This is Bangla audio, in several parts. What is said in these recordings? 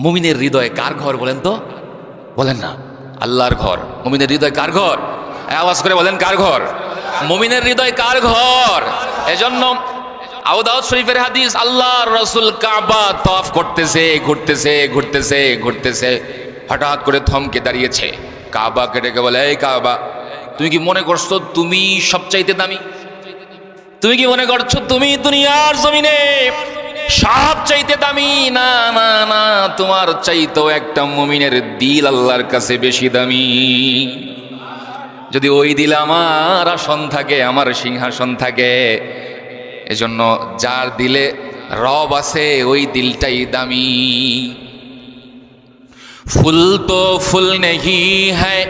মুমিনের হৃদয়ে কার ঘর বলেন তো? বলেন না। আল্লাহর ঘর। মুমিনের হৃদয় কার ঘর? আওয়াজ করে বলেন, কার ঘর? মুমিনের হৃদয় কার ঘর? এজন্য আবু দাউদ শরীফের হাদিস, আল্লাহর রাসূল কাবা তওয়াফ করতেছে, ঘুরতেছে ঘুরতেছে ঘুরতেছে, হঠাৎ করে থমকে দাঁড়িয়েছে। কাবাকে ডেকে বলে, এই কাবা, তুমি কি মনে করছো তুমি সবচাইতে দামি? তুমি কি মনে করছো তুমি দুনিয়ার জমিনে সবচাইতে দামি? না না না, তোমার চাইতেও একটা মুমিনের দিল আল্লাহর কাছে বেশি দামি। যদি ওই দিল আমার আসন থাকে, আমার সিংহাসন থাকে, এজন্য যার দিলে রব আছে ওই দিলটাই দামি। ফুল তো ফুল নেহি হ্যায়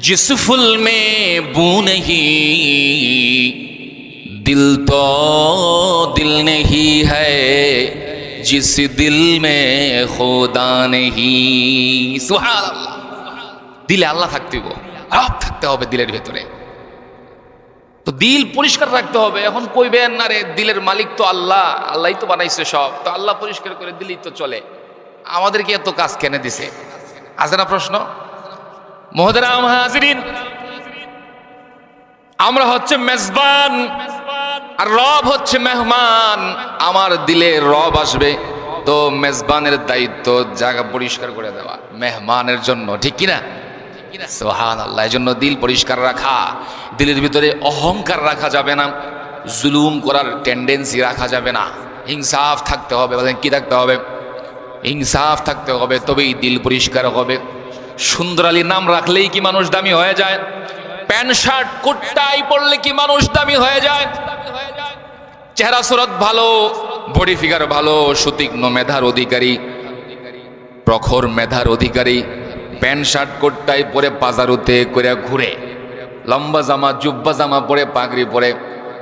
जिस फूल में बू नहीं, दिल तो दिल नहीं है जिस दिल में खुदा नहीं। सुबहानाल्लाह। দিলে আল্লাহ থাকতে হবে, রব থাকতে হবে দিলের ভেতরে। তো দিল পরিষ্কার রাখতে হবে। এখন কইবেন না রে, দিলের মালিক তো আল্লাহ, আল্লাহই তো বানাইছে সব, তো আল্লাহ পরিষ্কার করে দিলেই তো চলে, আমাদেরকে এত কাজ কেন দিছে? আছে না প্রশ্ন? মুহতারাম হাজিরিন, আমরা হচ্ছে মেজবান আর রব হচ্ছে মেহমান। আমার দিলে রব আসবে, তো মেজবানের দায়িত্ব জায়গা পরিষ্কার করে দেওয়া মেহমানের জন্য, ঠিক কিনা? সুবহানাল্লাহ। এই জন্য দিল পরিষ্কার রাখা, দিলের ভিতরে অহংকার রাখা যাবে না, জুলুম করার টেন্ডেন্সি রাখা যাবে না, ইনসাফ থাকতে হবে। বলেন কি থাকতে হবে? ইনসাফ থাকতে হবে, তবেই দিল পরিষ্কার হবে। সুন্দর আলী নাম রাখলেই কি মানুষ দামি হয়ে যায়? প্যান্ট শার্ট কোট টাই পরলে কি মানুষ দামি হয়ে যায়? চেহারা সুরত ভালো, বডি ফিগার ভালো, সুতীক্ষ্ণ মেধার অধিকারী, প্রখর মেধার অধিকারী, প্যান্ট শার্ট কোট টাই পরে পাজারুতে করে ঘুরে, লম্বা জামা জুব্বা জামা পরে পাগড়ি পরে,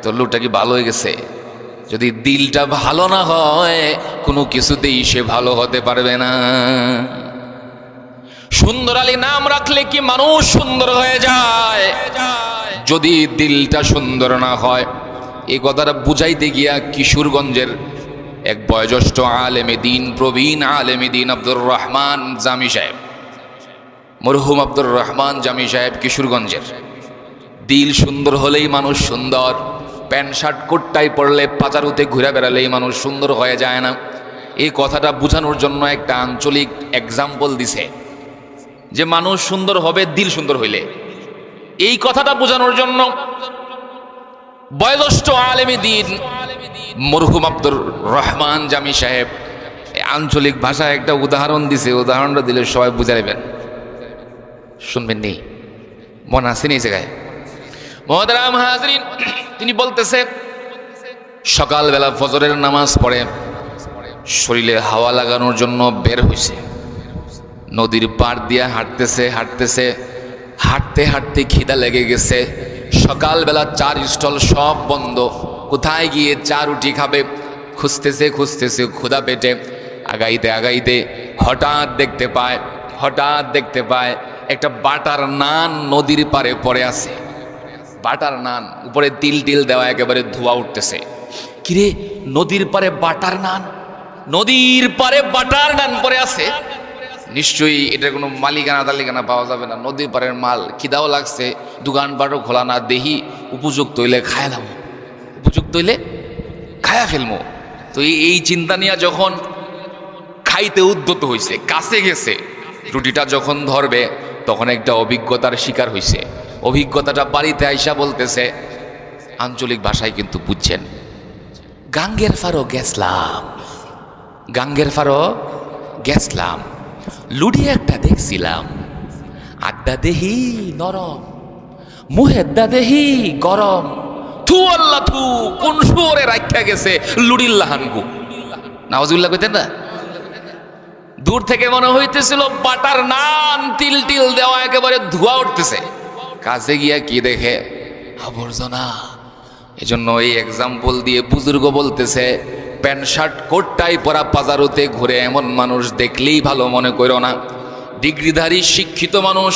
তো লোকটা কি ভালো হয়ে গেছে? যদি দিলটা ভালো না হয়, কোনো কিছুতেই সে ভালো হতে পারবে না। সুন্দর আলী নাম রাখলে কি মানুষ সুন্দর হয়ে যায়? যদি দিলটা সুন্দর না হয়। এই কথাটা বুঝাইতে গিয়া কিশোরগঞ্জের এক বয়োজ্যেষ্ঠ আলেমে দিন, প্রবীণ আলেমে দিন আব্দুর রহমান জামি সাহেব, মরহুম আব্দুর রহমান জামি সাহেব কিশোরগঞ্জের, দিল সুন্দর হলেই মানুষ সুন্দর, প্যান্ট শার্ট কোটটাই পরলে পাজারুতে ঘুরে বেড়ালেই মানুষ সুন্দর হয়ে যায় না। এই কথাটা বোঝানোর জন্য একটা আঞ্চলিক এক্সাম্পল দিছে যে মানুষ সুন্দর হবে দিল সুন্দর হইলে। এই কথাটা বোঝানোর জন্য বয়োজ্যেষ্ঠ আলেমে দিন মরহুম আব্দুর রহমান জামি সাহেব আঞ্চলিক ভাষায় একটা উদাহরণ দিছে। উদাহরণটা দিলে সবাই বুঝে নেবেন, শুনবেন নি? মনে আছে নি জায়গায়? মুহতারাম হাজরিন, তিনি বলতেছে সকালবেলা ফজরের নামাজ পড়ে শরীরে হাওয়া লাগানোর জন্য বের হইছে, নদীর পাড় দিয়ে হাঁটতেছে হাঁটতেছে, হাঁটতে হাঁটতে খিদা লেগে গেছে। সকালবেলা চার স্টল সব বন্ধ, কোথায় গিয়ে চা রুটি খাবে? খুঁজতেছে খুঁজতেছে ক্ষুধা পেটে, আগাইতে আগাইতে হঠাৎ দেখতে পায় একটা বাটার নান নদীর পাড়ে পড়ে আছে। বাটার নান, উপরে তিল টিল দেওয়া, একেবারে ধোঁয়া উঠতেছে। কিরে, নদীর পাড়ে বাটার নান, নদীর পাড়ে বাটার নান পড়ে আছে, নিশ্চয়ই এটা কোনো মালিকানা তালিকানা পাওয়া যাবে না, নদীর পাড়ের মাল। খিদাও লাগছে, দোকানপাটও খোলা না, দেহি উপযুক্ত হইলে খায়ালাম, উপযুক্ত হইলে খায়া ফেলবো। তো এই চিন্তা নিয়ে যখন খাইতে উদ্যত হয়েছে, কাছে গেছে, রুটিটা যখন ধরবে তখন একটা অভিজ্ঞতার শিকার হয়েছে। অভিজ্ঞতাটা বাড়িতে আইসা বলতেছে, আঞ্চলিক ভাষায় কিন্তু বুঝছেন, গাঙ্গের ফারো গেছলাম, গাঙ্গের ফারো গেছলাম, লুডি একটা দেখছিলাম, আড্ডা দেহি নরম, মুহেদ্দা দেহি গরম, থু আল্লাহ থু, কোন শুয়োরে রাখা গেছে লুডিল্লাহানগু। নাওয়াজুবিল্লাহ কইতেন না? দূর থেকে মনে হইতেছিল বাটার নান, তিল টিল দেওয়া, একেবারে ধোঁয়া উঠতেছে। কাছে গিয়া কি দেখে? আবর্জনা। এজন্য এই এক্সাম্পল দিয়ে বুজুর্গ বলতেছে, প্যান্ট শার্ট কোট টাই পরা পাজারুতে ঘুরে এমন মানুষ দেখলেই ভালো মনে করো না। ডিগ্রিধারী শিক্ষিত মানুষ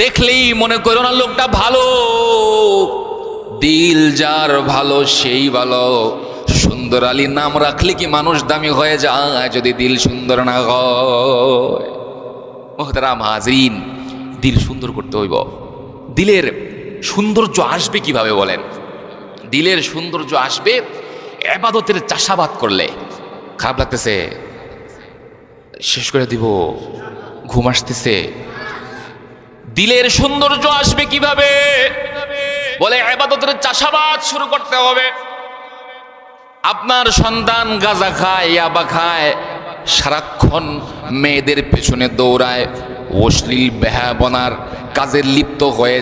দেখলেই মনে করো না লোকটা ভালো। দিল যার ভালো সেই ভালো, সুন্দর সুন্দর আলী নাম রাখলে কি মানুষ দামি হয়ে যায় যদি দিল সুন্দর না হয়? মুহতারাম হাজরিন, দিল সুন্দর করতে হইব। দিলের সৌন্দর্য আসবে কিভাবে বলেন? দিলের সৌন্দর্য আসবে ইবাদতের চাষাবাদ করলে। খারাপ লাগতেছে, শেষ করে দিব, ঘুম আসতেছে। দিলের সৌন্দর্য আসবে কিভাবে বলে? ইবাদতের চাষাবাদ শুরু করতে হবে। আপনার সন্তান গাঁজা খায়, ইয়াবা খায়, সারাক্ষণ মেয়েদের পেছনে দৌড়ায়, অশ্লীল বেহায়াপনার কাজে লিপ্ত হয়ে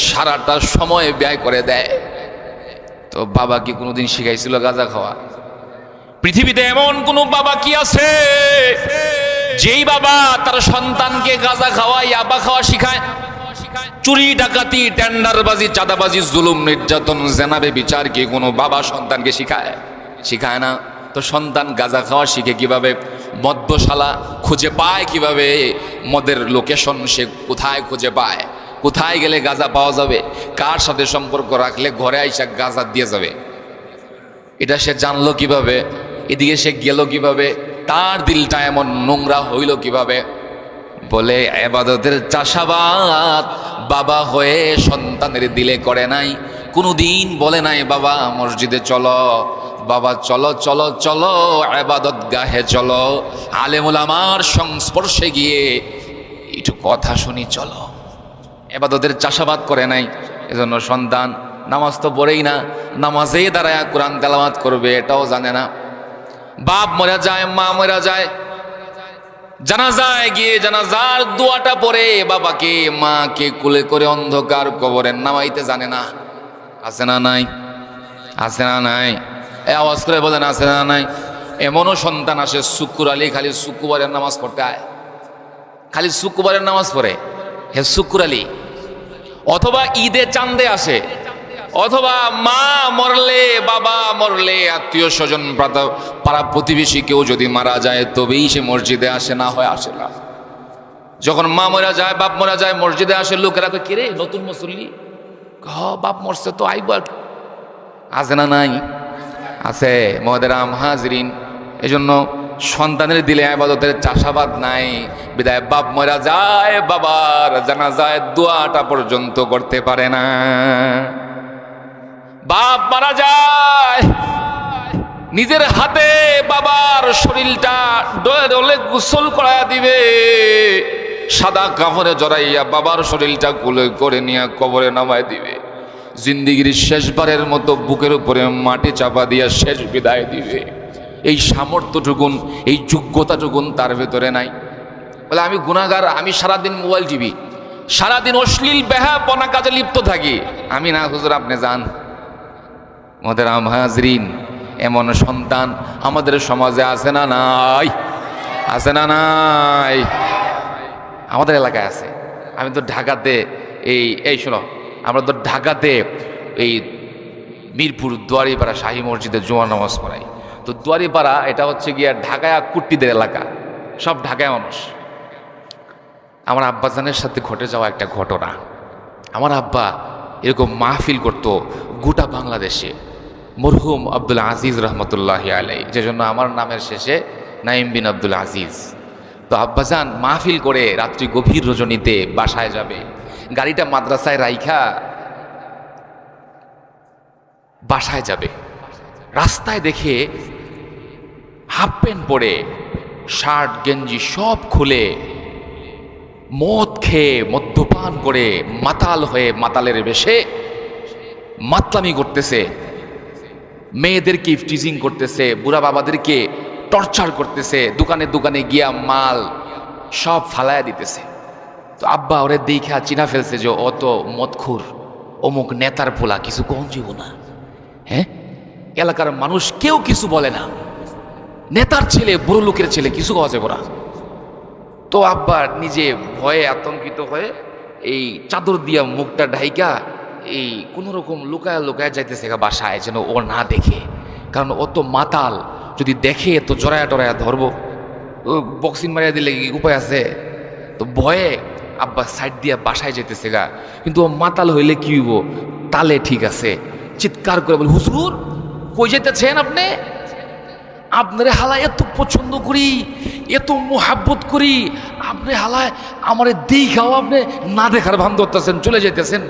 সারাটা সময় ব্যয় করে দেয়, তো বাবা কি কোনোদিন শিখাইছিল গাঁজা খাওয়া? পৃথিবীতে এমন কোন বাবা কি আছে যেই বাবা তার সন্তানকে গাঁজা খাওয়া, ইয়াবা খাওয়া শিখায়? চুরি, ডাকাতি, টেন্ডারবাজি, চাঁদাবাজি, জুলুম, নির্যাতন, জেনাবে বিচার কি কোনো বাবা সন্তানকে শিখায়? শিখায় না। তো সন্তান গাঁজা খাওয়া শিখে কিভাবে? মদ্যশালা খুঁজে পায় কিভাবে? মদের লোকেশন সে কোথায় খুঁজে পায়? কোথায় গেলে গাঁজা পাওয়া যাবে? কার সাথে সম্পর্ক রাখলে ঘরে আইসা গাঁজা দিয়ে যাবে? এটা সে জানলো কিভাবে? এদিকে সে গেল কিভাবে? তার দিলটা এমন নোংরা হইল কিভাবে? বলে ইবাদতের চাষাবাদ বাবা হয়ে সন্তানের দিলে করে নাই। কোনোদিন বলে নাই বাবা মসজিদে চলো, বাবা চলো চলো চলো ইবাদত গাহে চলো, আলেম ওলামার সংস্পর্শে গিয়ে একটু কথা শুনি চলো। ইবাদতের চাষাবাদ করে নাই। এজন্য সন্তান নামাজ তো পড়েই না, নামাজে দাঁড়ায় কোরআন তেলাওয়াত করবে এটাও জানে না। বাপ মরে যায়, মা মরে যায়, জানাজায় গিয়ে জানাজার দোয়াটা পড়ে বাবাকে মাকে কোলে করে অন্ধকার কবরে নামাইতে জানে না। আছে না নাই? আছে না নাই? আওয়াজ করে বলেন আছে না নাই? এমনও সন্তান আসে শুক্র আলী খালি শুক্রবারের নামাজ পড়তে আয়, খালি শুক্রবারের নামাজ পড়ে, হে শুক্র আলী। অথবা ঈদে চাঁদে আসে, অথবা মা মরলে, বাবা মরলে, আত্মীয় স্বজন, পাড়া প্রতিবেশী কেউ যদি মারা যায় তবেই সে মসজিদে আসে, না হয় আসে না। যখন মা মরা যায়, বাপ মরা যায়, মসজিদে আসে লোকেরা তো কিরে নতুন মুসল্লি, বাপ মরছে তো আইব। আছে না নাই? আছে মুহতারাম হাজরিন। এজন্য সন্তানের দিলে ইবাদতের চাষাবাদ নাই, বিদায় বাপ মরা যায়, বাবার জানাজায় দোয়াটা পর্যন্ত করতে পারে না। বাপ মারা যায়, নিজের হাতে বাবার শরীরটা ডলে ডলে গোসল করায়া দিবে, সাদা কাপড়ে জড়াইয়া বাবার শরীরটা কুলে করে নিয়ে কবরে নামায় দিবে, জিন্দিগির শেষবারের মতো বুকের উপরে মাটি চাপা দিয়া শেষ বিদায় দিবে। এই সামর্থ্যটুকুন, এই যোগ্যতাটুকুন তার ভেতরে নাই। বলে আমি গুনাহগার, আমি সারাদিন মোবাইল টিভি, সারাদিন অশ্লীল বেহায়াপনা কাজে লিপ্ত থাকি। আমি না হুজুর, আপনি যান। মুহতারাম হাজরিন, এমন সন্তান আমাদের সমাজে আছে না নাই? আছে না নাই? আমাদের এলাকায় আছে। আমি তো ঢাকাতে এই শোনো, আমরা তো ঢাকাতে এই মিরপুর দুয়ারিপাড়া শাহী মসজিদে জুমা নামাজ পড়াই। তো দুয়ারিপাড়া এটা হচ্ছে গিয়া ঢাকায় কুট্টিদের এলাকা, সব ঢাকায় মানুষ। আমার আব্বাজানের সাথে ঘটে যাওয়া একটা ঘটনা। আমার আব্বা এরকম মাহফিল করতো গোটা বাংলাদেশে, মরহুম আব্দুল আজিজ রহমতুল্লাহি আলাই, যে জন্য আমার নামের শেষে নাইম বিন আব্দুল আজিজ। তো আব্বাজান মাহফিল করে রাত্রি গভীর রজনীতে বাসায় যাবে, গাড়িটা মাদ্রাসায় রাইখা বাসায় যাবে। রাস্তায় দেখে হাফ প্যান্ট পরে, শার্ট গেঞ্জি সব খুলে, মদ খেয়ে মদ্যপান করে মাতাল হয়ে মাতালের বেশে মাতলামি করতেছে, মেয়েদেরকে টিজিং করতেছে, বুড়া বাবাদেরকে টর্চার করতেছে, দোকানে দোকানে গিয়া মাল সব ফালায়া দিতেছে। তো আব্বা ওরে দেখা চিনা ফেলছে যে অত মদখুর, অমুক নেতার পোলা, কিছু কম জীব না। হ্যাঁ, এলাকার মানুষ কেউ কিছু বলে না, নেতার ছেলে, বড় লোকের ছেলে, কিছু কওয়া যাবে না। তো আব্বা নিজে ভয়ে আতঙ্কিত হয়ে এই চাদর দিয়া মুখটা ঢাইকা এই কোনো রকম লুকায় লুকায় যাইতেছে বাসায়, যেন ও না দেখে। কারণ ও তো মাতাল, যদি দেখে তো জড়ায়া টরায়া ধরবো, বক্সিং মারিয়া দিলে কি উপায় আছে? তো ভয়ে আব্বা সাইড দিয়া বাসায় যেতেছে গা। কিন্তু ও মাতাল হইলে কি হইব? তালে ঠিক আছে, চিৎকার করে বলে, হুজুর কই যেতেছেন আপনি? আপনারে হালায় এত পছন্দ করি, এত মোহাব্বত করি, আপনি হালায় আমার দেখাও আপনি না দেখার ভান ধরতেছেন, চলে যেতেছেন।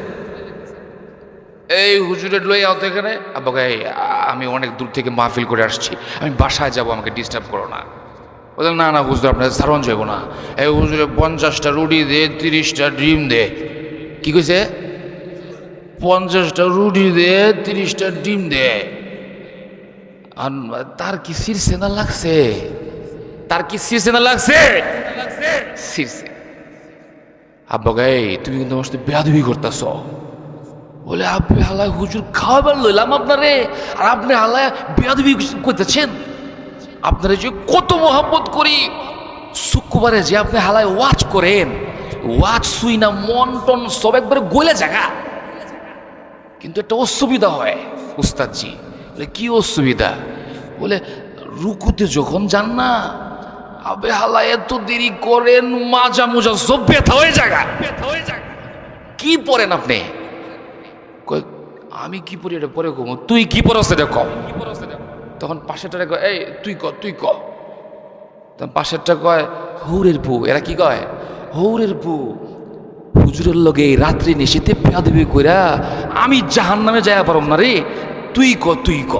এই হুজুরের লই আও তো এখানে। আব্বাকে আমি অনেক দূর থেকে মাহফিল করে আসছি, আমি বাসায় যাব, আমাকে ডিস্টার্ব করো না। বললাম না না হুজুর, আপনার সারণ যাব না। এই হুজুরে 50টা রুটি দে, 30টা ডিম দে। কি কইছে? 50টা রুটি দে, 30টা ডিম দে। আর তার কি শীর্ষে না লাগছে? তার কি শীর্ষে না লাগছে? শীর্ষে। আব্বাকে তুমি কিন্তু আমার সাথে বেয়াদবি করতেছ। বলে আপনি হালায় হুজুর খাওয়াবার লইলাম আপনারে, আর আপনি হালায় বেয়াদবি করতেছেন। আপনারা যে কত মোহাম্মত করি, শুক্রবারে যে আপনি হালায় ওয়াজ করেন, ওয়াজ শুই না মন টন সব একবারে গলে জায়গা। কিন্তু একটা অসুবিধা হয় উস্তাদজি। বলে কি অসুবিধা? বলে রুকুতে যখন যান না, আবে হালায় এত দেরি করেন, মাজা মোজা সব ব্যথা হয়ে জায়গা। কি পড়েন আপনি? আমি কি পড়ি এটা পরে কম, তুই কি পড়স এটা কম। তখন পাশেরটা কয় এই তুই ক, তুই ক। তখন পাশেরটা কয় হৌরের পু। এরা কি কয়? হৌরের পু। হুজুরের লগে এই রাত্রি নিশীতে বেয়াদবি কইরা আমি জাহান্নামে যাইয়া পারম না রে, তুই ক, তুই ক।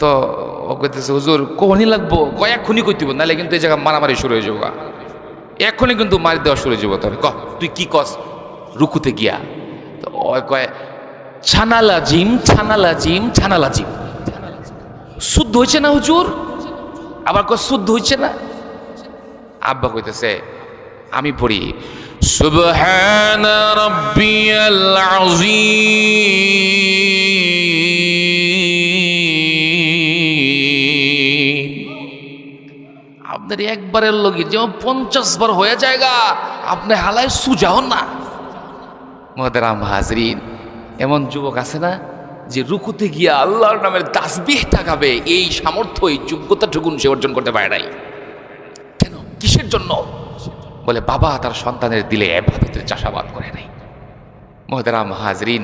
তো ও কইতেছে হুজুর কখনই লাগবো? কয় এক্ষুনি কইতেব, নাহলে কিন্তু এই জায়গা মারামারি শুরু হয়ে যাবো, এক্ষুনি কিন্তু মারি দেওয়া শুরু হয়ে যাবো। তোর ক, তুই কি কস রুকুতে গিয়া? তো ও কয় ছানালাজিম, ছানালাজিম, ছানালাজিম। শুদ্ধ হয়েছে না হুজুর? আবার কয় শুদ্ধ হয়েছে না। আব্বা কইতেছে আমি পড়ি সুবহানা রাব্বিয়াল আযীম। আপনার একবারের লগে যেমন 50 বার হয়ে যায়গা, আপনি হালায় সুজাও না। মোহতারাম হাজরিন, এমন যুবক আছে না যে রুকুতে গিয়া আল্লাহর নামের তাসবিহ টাকাবে, এই সামর্থ্য এই যোগ্যতাটুকুন সে অর্জন করতে পারে নাই। কেন? কিসের জন্য? বলে বাবা তার সন্তানের দিলে ইবাদতের চাষাবাদ করে নাই। মোহতারাম হাজরিন,